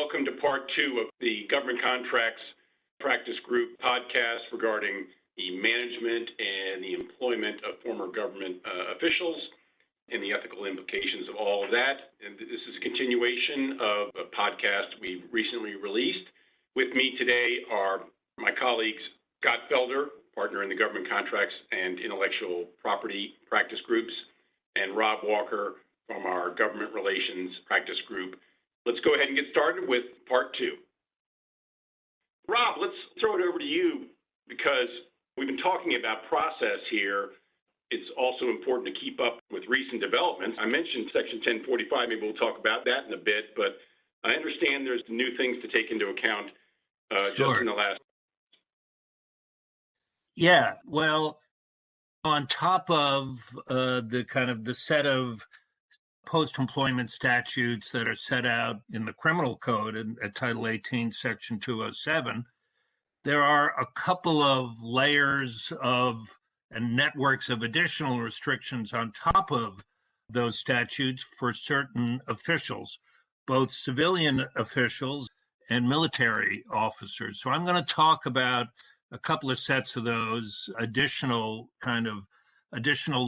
welcome to part 2 of the Government Contracts Practice Group podcast regarding the management and the employment of former government officials and the ethical implications of all of that. And this is a continuation of a podcast we recently released. With me today are my colleagues, Scott Felder, partner in the Government Contracts and Intellectual Property Practice Groups, and Rob Walker from our Government Relations Practice Group. Let's go ahead and get started with part 2. Rob, let's throw it over to you because we've been talking about process here. It's also important to keep up with recent developments. I mentioned Section 1045. Maybe we'll talk about that in a bit, but I understand there's new things to take into account just in the last. Yeah, well, on top of the set of post-employment statutes that are set out in the criminal code at Title 18, Section 207, there are a couple of layers of and networks of additional restrictions on top of those statutes for certain officials, both civilian officials and military officers. So I'm going to talk about a couple of sets of those additional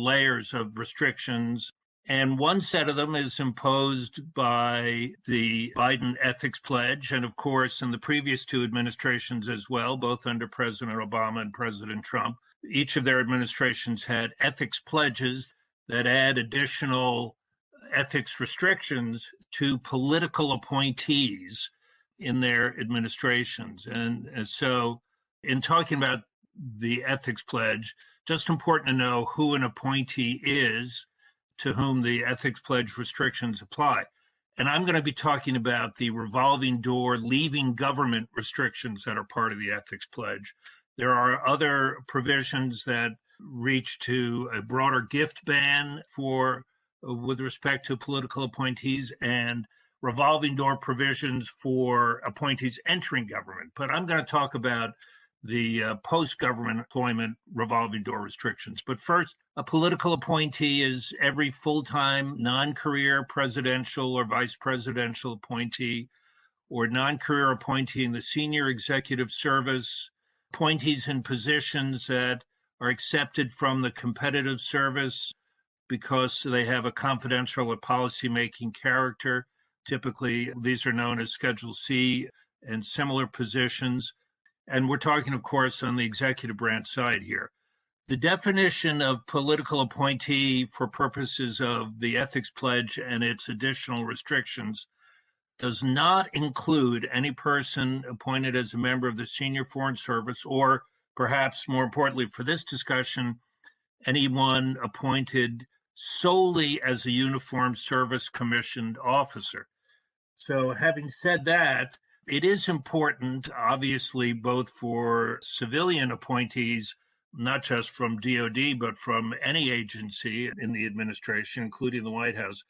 layers of restrictions. And one set of them is imposed by the Biden Ethics Pledge, and of course, in the previous 2 administrations as well, both under President Obama and President Trump. Each of their administrations had ethics pledges that add additional ethics restrictions to political appointees in their administrations. And so in talking about the ethics pledge, just important to know who an appointee is to whom the ethics pledge restrictions apply. And I'm going to be talking about the revolving door leaving government restrictions that are part of the ethics pledge. There are other provisions that reach to a broader gift ban with respect to political appointees and revolving door provisions for appointees entering government. But I'm going to talk about the post-government employment revolving door restrictions. But first, a political appointee is every full-time non-career presidential or vice presidential appointee or non-career appointee in the senior executive service, appointees in positions that are accepted from the competitive service because they have a confidential or policy-making character. Typically, these are known as Schedule C and similar positions. And we're talking, of course, on the executive branch side here. The definition of political appointee for purposes of the ethics pledge and its additional restrictions does not include any person appointed as a member of the senior foreign service, or perhaps more importantly for this discussion, anyone appointed solely as a uniformed service commissioned officer. So having said that, it is important, obviously, both for civilian appointees, not just from DOD, but from any agency in the administration, including the White House.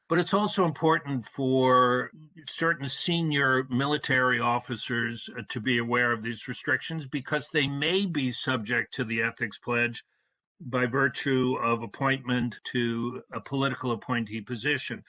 But it's also important for certain senior military officers to be aware of these restrictions because they may be subject to the ethics pledge by virtue of appointment to a political appointee position.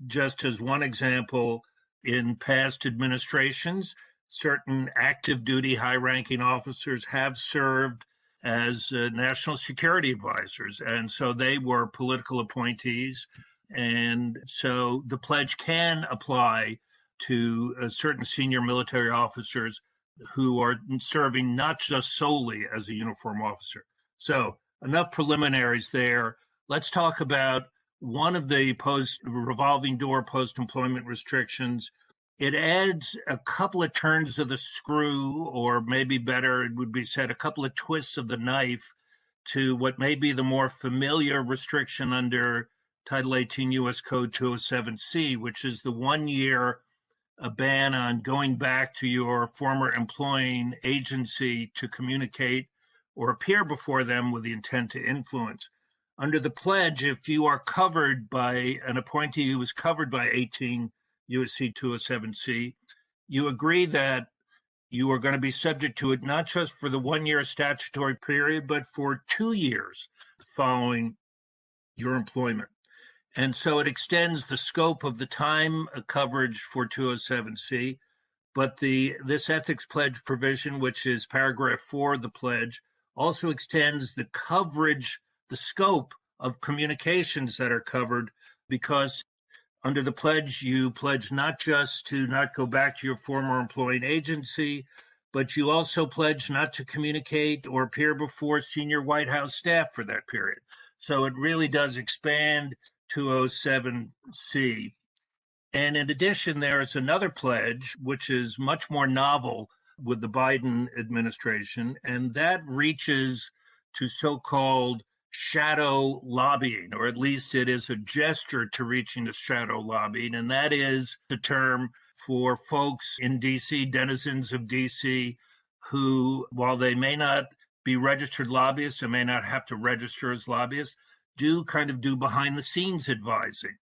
Just as one example, in past administrations, certain active duty high-ranking officers have served as national security advisors, and so they were political appointees. And so the pledge can apply to certain senior military officers who are serving not just solely as a uniform officer. So enough preliminaries there. Let's talk about one of the revolving door post-employment restrictions. It adds a couple of turns of the screw, or maybe better, it would be said, a couple of twists of the knife to what may be the more familiar restriction under Title 18 U.S. Code 207C, which is the 1-year ban on going back to your former employing agency to communicate or appear before them with the intent to influence. Under the pledge, if you are covered by an appointee who is covered by 18 U.S.C. 207C, you agree that you are going to be subject to it not just for the 1-year statutory period, but for 2 years following your employment. And so it extends the scope of the time coverage for 207C. But this ethics pledge provision, which is paragraph 4 of the pledge, also extends the coverage, the scope of communications that are covered, because under the pledge, you pledge not just to not go back to your former employing agency, but you also pledge not to communicate or appear before senior White House staff for that period. So it really does expand 207C. And in addition, there is another pledge, which is much more novel with the Biden administration, and that reaches to so-called shadow lobbying, or at least it is a gesture to reaching to shadow lobbying, and that is the term for folks in D.C., denizens of D.C., who, while they may not be registered lobbyists and may not have to register as lobbyists, do behind-the-scenes advising.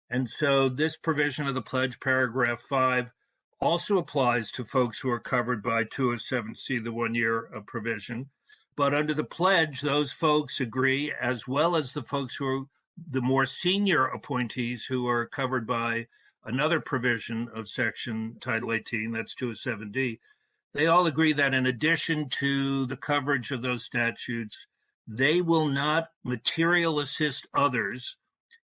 And so this provision of the pledge, paragraph 5, also applies to folks who are covered by 207C, the one-year provision. But under the pledge, those folks agree, as well as the folks who are the more senior appointees who are covered by another provision of section Title 18, that's 207D. They all agree that in addition to the coverage of those statutes, they will not material assist others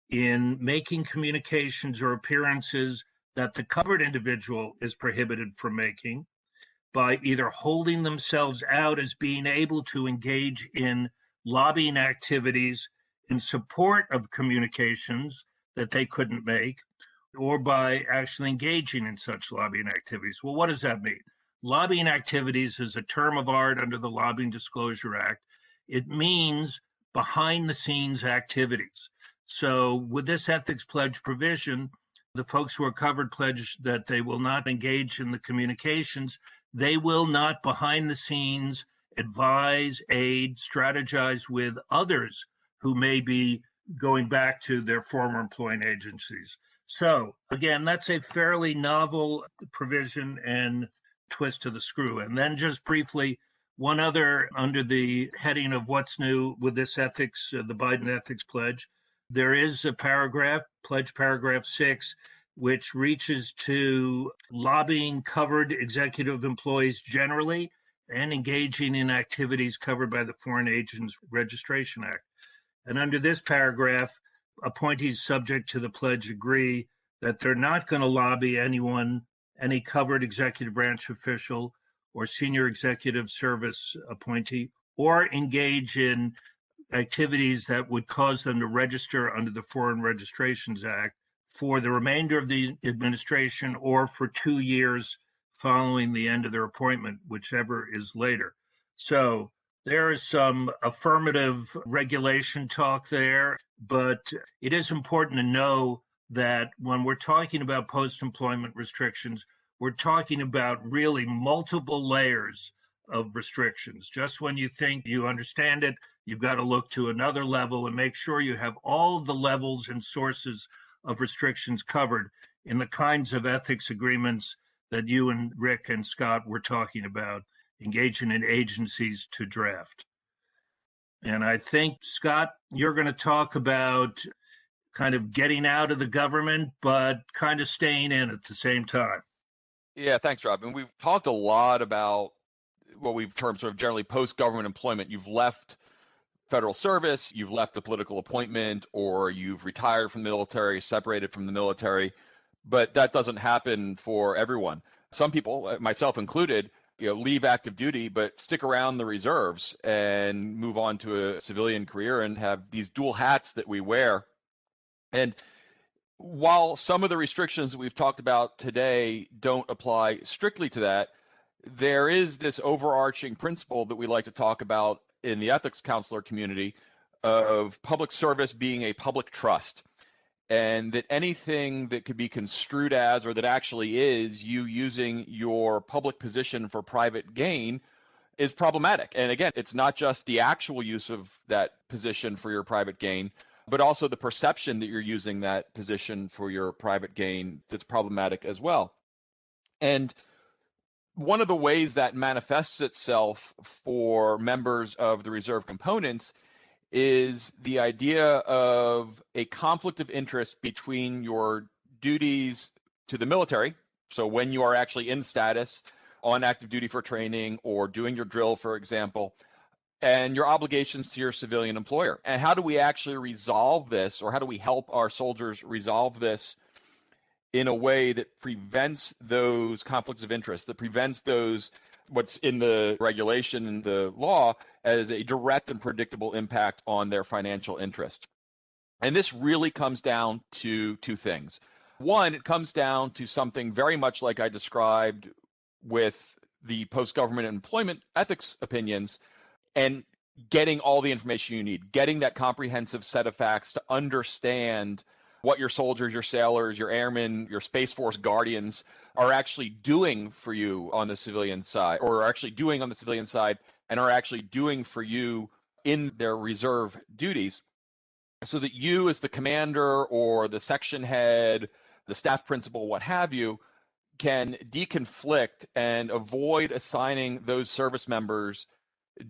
in making communications or appearances that the covered individual is prohibited from making, by either holding themselves out as being able to engage in lobbying activities in support of communications that they couldn't make, or by actually engaging in such lobbying activities. Well, what does that mean? Lobbying activities is a term of art under the Lobbying Disclosure Act. It means behind-the-scenes activities. So with this ethics pledge provision, the folks who are covered pledge that they will not engage in the communications. They will not behind the scenes advise, aid, strategize with others who may be going back to their former employing agencies. So again, that's a fairly novel provision and twist to the screw. And then just briefly, one other under the heading of what's new with this ethics, the Biden ethics pledge. There is a paragraph, pledge paragraph 6, which reaches to lobbying covered executive employees generally and engaging in activities covered by the Foreign Agents Registration Act. And under this paragraph, appointees subject to the pledge agree that they're not going to lobby anyone, any covered executive branch official or senior executive service appointee, or engage in activities that would cause them to register under the Foreign Registrations Act for the remainder of the administration or for 2 years following the end of their appointment, whichever is later. So there is some affirmative regulation talk there, but it is important to know that when we're talking about post-employment restrictions, we're talking about really multiple layers of restrictions. Just when you think you understand it, you've got to look to another level and make sure you have all of the levels and sources of restrictions covered in the kinds of ethics agreements that you and Rick and Scott were talking about, engaging in agencies to draft. And I think, Scott, you're going to talk about kind of getting out of the government, but kind of staying in at the same time. Yeah, thanks, Rob. And we've talked a lot about what we've termed sort of generally post-government employment. You've left federal service, you've left a political appointment, or you've retired from the military, separated from the military, but that doesn't happen for everyone. Some people, myself included, leave active duty, but stick around the reserves and move on to a civilian career and have these dual hats that we wear. And while some of the restrictions that we've talked about today don't apply strictly to that, there is this overarching principle that we like to talk about in the ethics counselor community of public service being a public trust, and that anything that could be construed as, or that actually is, you using your public position for private gain is problematic. And again, it's not just the actual use of that position for your private gain, but also the perception that you're using that position for your private gain that's problematic as well. And one of the ways that manifests itself for members of the reserve components is the idea of a conflict of interest between your duties to the military. So when you are actually in status on active duty for training or doing your drill, for example, and your obligations to your civilian employer. And how do we actually resolve this, or how do we help our soldiers resolve this in a way that prevents those conflicts of interest, that prevents those, what's in the regulation and the law, as a direct and predictable impact on their financial interest. And this really comes down to two things. One, it comes down to something very much like I described with the post-government employment ethics opinions, and getting all the information you need, getting that comprehensive set of facts to understand what your soldiers, your sailors, your airmen, your Space Force guardians are actually doing for you on the civilian side, or are actually doing on the civilian side, and are actually doing for you in their reserve duties, so that you as the commander or the section head, the staff principal, what have you, can deconflict and avoid assigning those service members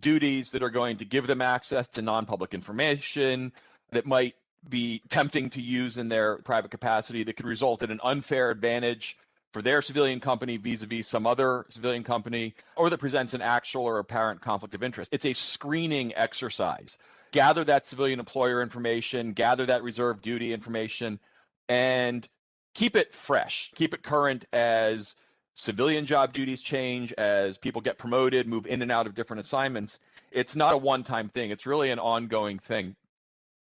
duties that are going to give them access to non-public information that might be tempting to use in their private capacity, that could result in an unfair advantage for their civilian company vis-a-vis some other civilian company, or that presents an actual or apparent conflict of interest. It's a screening exercise. Gather that civilian employer information, gather that reserve duty information, and keep it fresh, keep it current as civilian job duties change, as people get promoted, move in and out of different assignments. It's not a one-time thing. It's really an ongoing thing.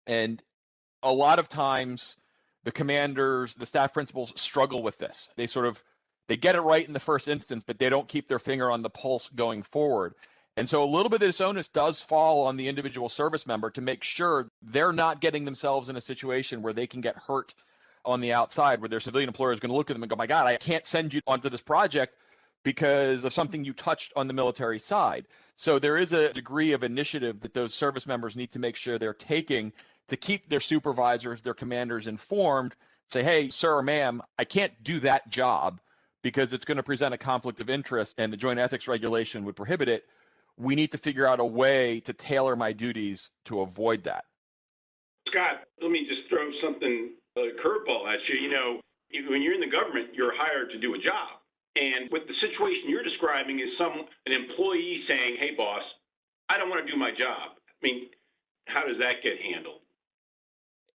And a lot of times the commanders, the staff principals struggle with this. They get it right in the first instance, but they don't keep their finger on the pulse going forward. And so a little bit of this onus does fall on the individual service member to make sure they're not getting themselves in a situation where they can get hurt on the outside, where their civilian employer is going to look at them and go, my God, I can't send you onto this project because of something you touched on the military side. So there is a degree of initiative that those service members need to make sure they're taking to keep their supervisors, their commanders informed. Say, hey, sir or ma'am, I can't do that job because it's going to present a conflict of interest and the Joint Ethics Regulation would prohibit it. We need to figure out a way to tailor my duties to avoid that. Scott, let me just throw something, a curveball at you. You know, when you're in the government, you're hired to do a job. And what the situation you're describing is an employee saying, hey, boss, I don't want to do my job. I mean, how does that get handled?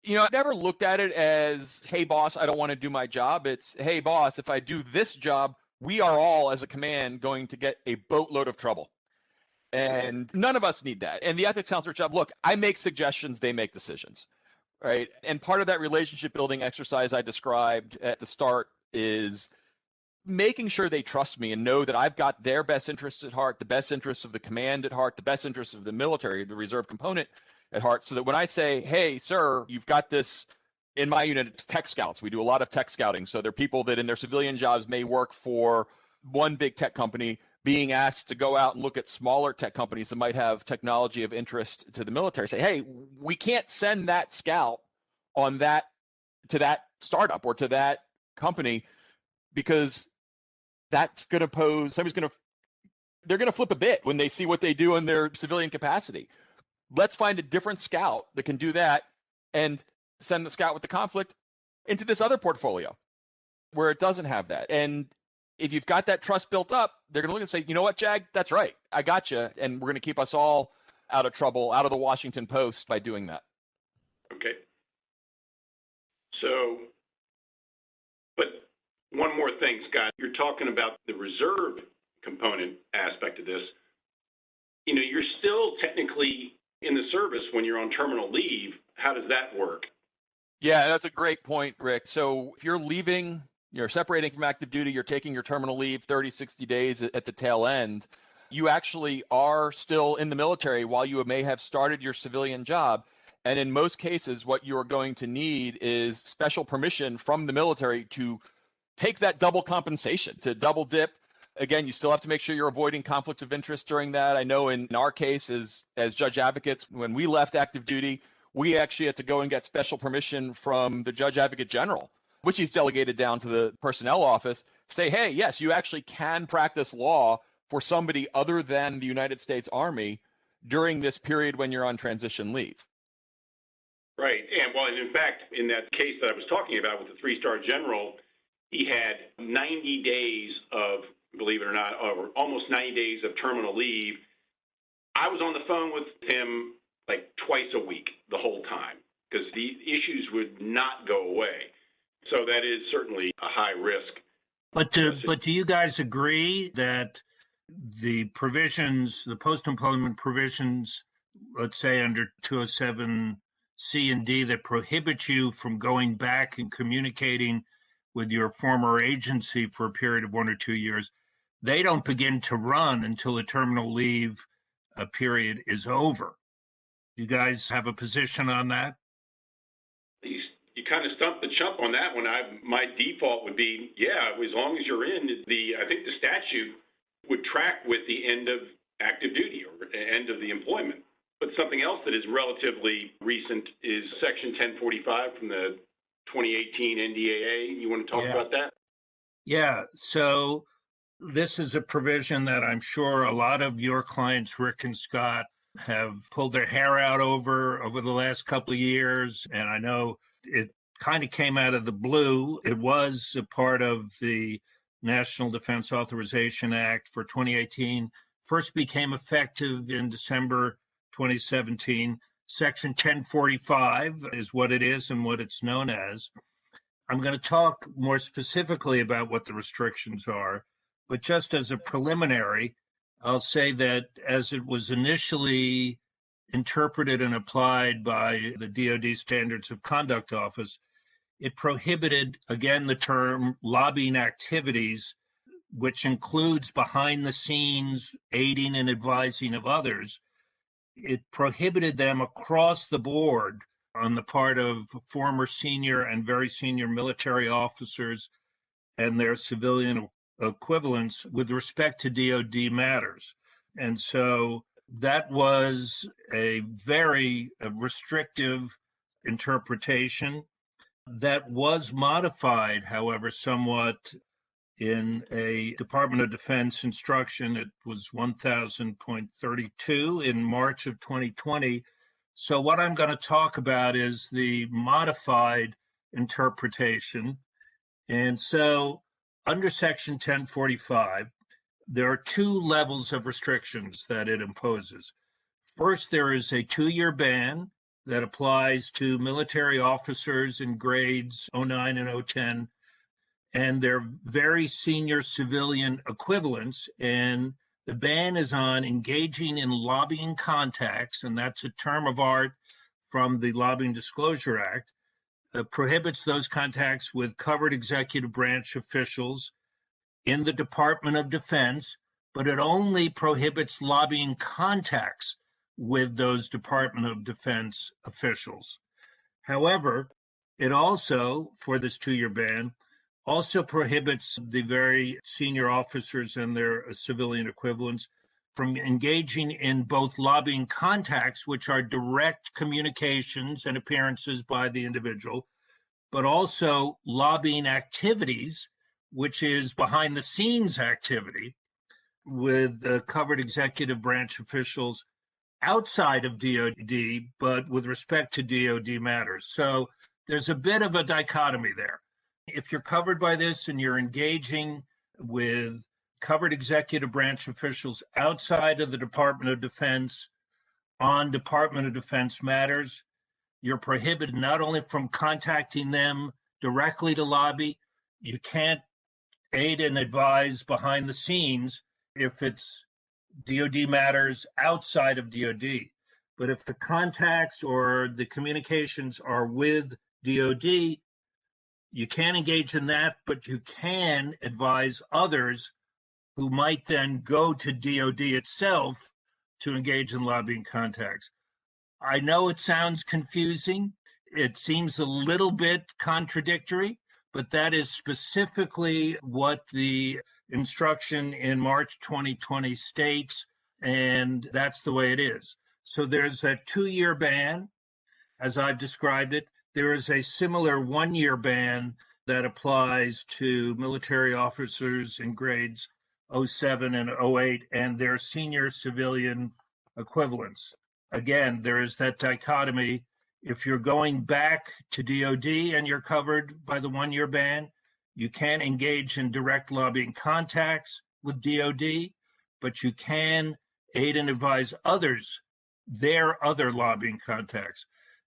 You know, I've never looked at it as, hey, boss, I don't want to do my job. It's, hey, boss, if I do this job, we are all, as a command, going to get a boatload of trouble. And none of us need that. And the ethics counselor job, look, I make suggestions, they make decisions, right? And part of that relationship building exercise I described at the start is making sure they trust me and know that I've got their best interests at heart, the best interests of the command at heart, the best interests of the military, the reserve component at heart, so that when I say, hey, sir, you've got this, in my unit, it's tech scouts. We do a lot of tech scouting. So they're people that in their civilian jobs may work for one big tech company, being asked to go out and look at smaller tech companies that might have technology of interest to the military. Say, hey, we can't send that scout on that to that startup or to that company because that's going to pose, they're going to flip a bit when they see what they do in their civilian capacity. Let's find a different scout that can do that and send the scout with the conflict into this other portfolio where it doesn't have that. And if you've got that trust built up, they're going to look and say, you know what, Jag, that's right. I got you. And we're going to keep us all out of trouble, out of the Washington Post by doing that. Okay. So, but one more thing, Scott, you're talking about the reserve component aspect of this. You know, you're still technically in the service when you're on terminal leave. How does that work? Yeah, that's a great point, Rick. So if you're leaving, you're separating from active duty, you're taking your terminal leave 30, 60 days at the tail end, you actually are still in the military while you may have started your civilian job. And in most cases, what you're going to need is special permission from the military to take that double compensation, to double dip. Again, you still have to make sure you're avoiding conflicts of interest during that. I know in our case, as judge advocates, when we left active duty, we actually had to go and get special permission from the judge advocate general, which he's delegated down to the personnel office, say, hey, yes, you actually can practice law for somebody other than the United States Army during this period when you're on transition leave. Right. And in fact, in that case that I was talking about with the three-star general, he had 90 days of, believe it or not, or almost 90 days of terminal leave. I was on the phone with him like twice a week the whole time because the issues would not go away. So that is certainly a high risk. But do you guys agree that the provisions, the post-employment provisions, let's say under 207 C and D, that prohibit you from going back and communicating with your former agency for a period of 1 or 2 years, they don't begin to run until the terminal leave period is over? You guys have a position on that? You kind of stumped the chump on that one. My default would be, yeah, as long as you're in, I think the statute would track with the end of active duty or end of the employment. But something else that is relatively recent is Section 1045 from the 2018 NDAA. You want to talk about that? Yeah. So this is a provision that I'm sure a lot of your clients, Rick and Scott, have pulled their hair out over the last couple of years. And I know it kind of came out of the blue. It was a part of the National Defense Authorization Act for 2018, first became effective in December 2017. Section 1045 is what it is and what it's known as. I'm going to talk more specifically about what the restrictions are, but just as a preliminary, I'll say that as it was initially interpreted and applied by the DoD Standards of Conduct Office, it prohibited, again, the term lobbying activities, which includes behind the scenes aiding and advising of others. It prohibited them across the board on the part of former senior and very senior military officers and their civilian equivalents with respect to DoD matters. And so that was a very restrictive interpretation that was modified, however, somewhat in a Department of Defense instruction. It was 1000.32 in March of 2020. So what I'm going to talk about is the modified interpretation. And so under Section 1045, there are two levels of restrictions that it imposes. First, there is a 2-year ban that applies to military officers in grades 09 and 010 and their very senior civilian equivalents. And the ban is on engaging in lobbying contacts, and that's a term of art from the Lobbying Disclosure Act. Prohibits those contacts with covered executive branch officials in the Department of Defense, but it only prohibits lobbying contacts with those Department of Defense officials. However, it also, for this 2-year ban, also prohibits the very senior officers and their civilian equivalents from engaging in both lobbying contacts, which are direct communications and appearances by the individual, but also lobbying activities, which is behind the scenes activity with covered executive branch officials outside of DoD, but with respect to DoD matters. So there's a bit of a dichotomy there. If you're covered by this and you're engaging with covered executive branch officials outside of the Department of Defense on Department of Defense matters, you're prohibited not only from contacting them directly to lobby, you can't aid and advise behind the scenes if it's DoD matters outside of DoD. But if the contacts or the communications are with DoD, you can't engage in that, but you can advise others who might then go to DoD itself to engage in lobbying contacts. I know it sounds confusing. It seems a little bit contradictory, but that is specifically what the instruction in March 2020 states, and that's the way it is. So there's a 2-year ban, as I've described it. There is a similar 1-year ban that applies to military officers in grades 07 and 08 and their senior civilian equivalence. Again, there is that dichotomy. If you're going back to DOD and you're covered by the 1-year ban, you can't engage in direct lobbying contacts with DOD, but you can aid and advise others, their other lobbying contacts.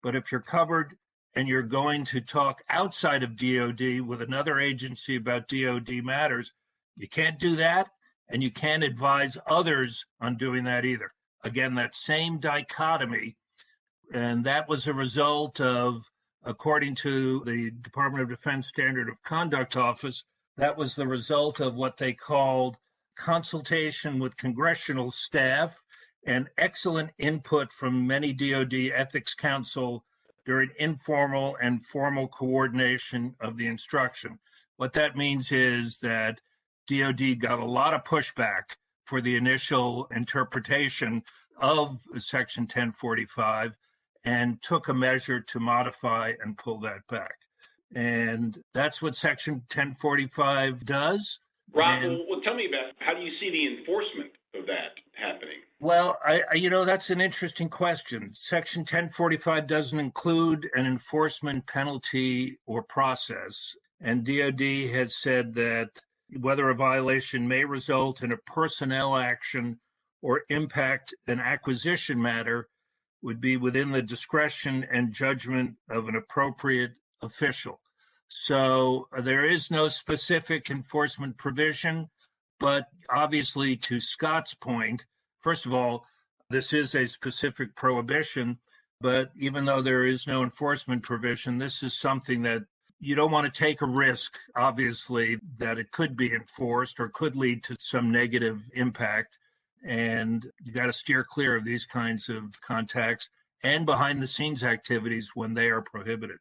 But if you're covered and you're going to talk outside of DOD with another agency about DOD matters, you can't do that, and you can't advise others on doing that either. Again, that same dichotomy, and that was a result of, according to the Department of Defense Standard of Conduct Office, that was the result of what they called consultation with congressional staff and excellent input from many DOD ethics counsel during informal and formal coordination of the instruction. What that means is that DOD got a lot of pushback for the initial interpretation of Section 1045 and took a measure to modify and pull that back. And that's what Section 1045 does. Rob, well, tell me about, how do you see the enforcement of that happening? Well, that's an interesting question. Section 1045 doesn't include an enforcement penalty or process. And DOD has said that whether a violation may result in a personnel action or impact an acquisition matter would be within the discretion and judgment of an appropriate official. So there is no specific enforcement provision, but obviously, to Scott's point, first of all, this is a specific prohibition, but even though there is no enforcement provision, this is something that you don't want to take a risk, obviously, that it could be enforced or could lead to some negative impact. And you got to steer clear of these kinds of contacts and behind the scenes activities when they are prohibited.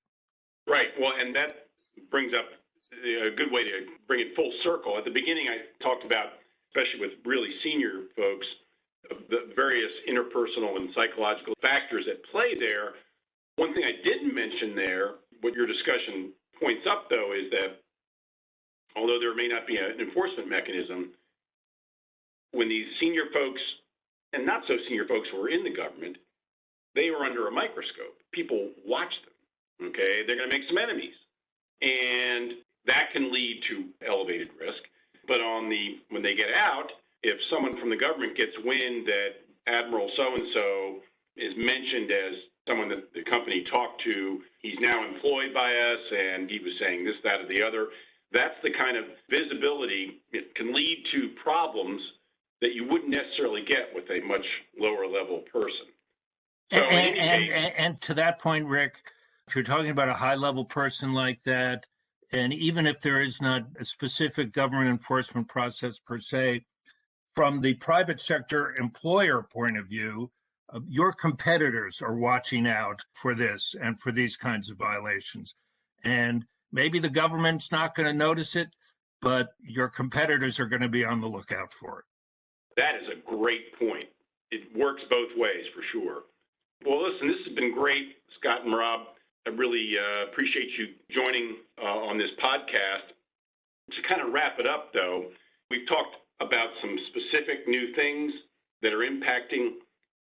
Right. Well, and that brings up a good way to bring it full circle. At the beginning, I talked about, especially with really senior folks, the various interpersonal and psychological factors at play there. One thing I didn't mention there, what your discussion points up, though, is that although there may not be an enforcement mechanism, when these senior folks and not so senior folks who are in the government, they are under a microscope. People watch them, okay? They're going to make some enemies. And that can lead to elevated risk. But when they get out, if someone from the government gets wind that Admiral so-and-so is mentioned as someone that the company talked to, he's now employed by us, and he was saying this, that, or the other, that's the kind of visibility. It can lead to problems that you wouldn't necessarily get with a much lower level person. So and to that point, Rick, if you're talking about a high level person like that, and even if there is not a specific government enforcement process per se, from the private sector employer point of view, your competitors are watching out for this and for these kinds of violations. And maybe the government's not going to notice it, but your competitors are going to be on the lookout for it. That is a great point. It works both ways for sure. Well, listen, this has been great, Scott and Rob. I really appreciate you joining on this podcast. To kind of wrap it up, though, we've talked about some specific new things that are impacting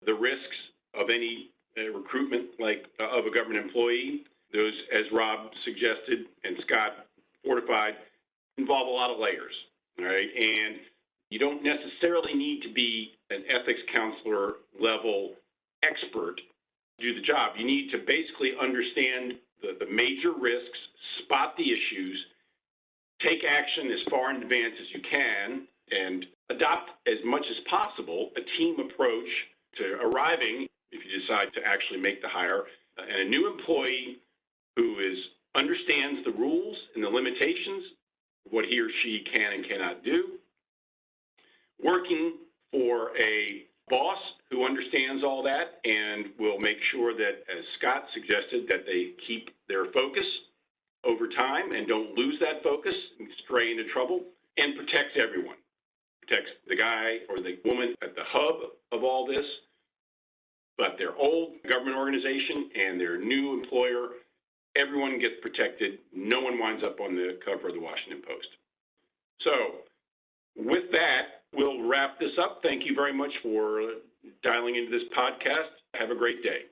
the risks of any recruitment of a government employee. Those, as Rob suggested and Scott fortified, involve a lot of layers, all right? And you don't necessarily need to be an ethics counselor level expert to do the job. You need to basically understand the major risks, spot the issues, take action as far in advance as you can, and adopt as much as possible a team approach to arriving, if you decide to actually make the hire, and a new employee who understands the rules and the limitations, what he or she can and cannot do, working for a boss who understands all that and will make sure that, as Scott suggested, that they keep their focus over time and don't lose that focus and stray into trouble, and protects everyone. Protects the guy or the woman at the hub of all this, but their old government organization and their new employer, everyone gets protected. No one winds up on the cover of the Washington Post. So with that, we'll wrap this up. Thank you very much for dialing into this podcast. Have a great day.